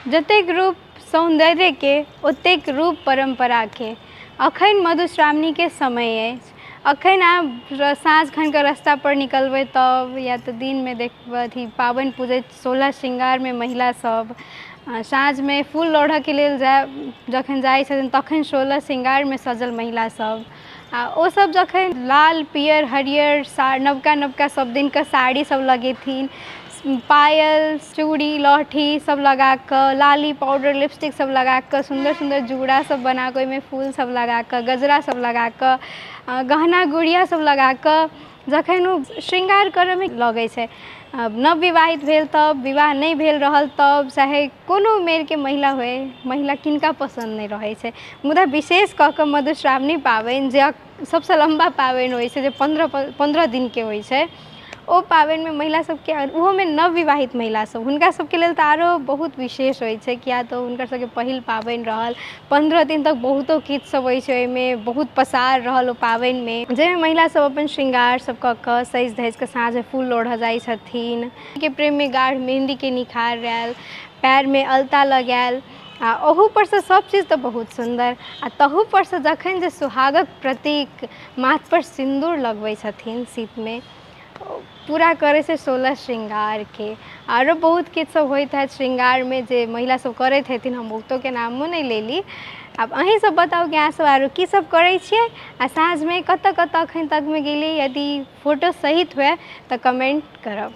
जतेक रूप सौंदर्य के ओतेक रूप परंपरा के। अखन मधुश्रावणी के समय अछि। अखन आब साँझ खन के रास्ता पर निकलबै तब या तो दिन में देखबै अथी पाबनि पूजैत 16 श्रृंगार में महिला सब साँझ में फूल लोढ़ऽ के लेल जखन जाइ छथिन तखन 16 श्रृंगार में सजल महिला सब आ ओ सब जखन लाल पियर हरियर नवका नवका सब दिन के साड़ी सब लगेथिन, पायल चूड़ी लहठी सब लगा कऽ, लाली पाउडर लिपस्टिक सब लगा कऽ, सुंदर सुंदर जूड़ा सब बना कऽ, ओहिमे फूल सब लगा कऽ, गजरा सब लगा कऽ, गहना गुड़िया सब लगा कऽ जखन ओ श्रृंगार करऽ में लगै छै। नव विवाहित भेल तब, विवाह नहीं भेल रहल तब, चाहे कोनो उमेर के महिला होय, महिला किनका पसंद नहीं रहै छै। मुदा विशेष कऽ कऽ मधुश्रावणी पाबनि जे सबसँ लम्बा पाबनि होइ छै, जे 15 दिन के होइ छै, ओ पाबनि में महिला सबके ओहो में नव विवाहित महिला सब हुनका सबके लेल तऽ आरो बहुत विशेष होइ छै, किया तऽ हुनकर सबके पहिल पाबनि रहल। 15 दिन तक बहुतो गीत सब होइ छै, ओहिमे बहुत पसार रहल ओ पाबनि में, जाहिमे महिला सब अपन श्रृंगार सब कऽ कऽ सजि धजि कऽ साँझ में फूल लोढ़ऽ जाइ छथिन के प्रेम में गाढ़ मेहंदी के निखार आयल, पैर में अलता लगायल आ ओहू पर से सब चीज तऽ बहुत सुंदर आ तहू पर से जखन जे सुहागक प्रतीक माथ पर सिंदूर लगबै छथिन शीत में, पूरा करै छै 16 श्रृंगार के। आरो बहुत किछु सब होइत है श्रृंगार में जे महिला सब करैत हेथिन, हम बहुतो के नामो नहीं लेली। आब अहीं सब बताउ कि अहाँ सब आरो की सब करै छियै आ साँझ में कतऽ कतऽ अखन तक में गेली, यदि फोटो सहित हुए तऽ कमेंट करब।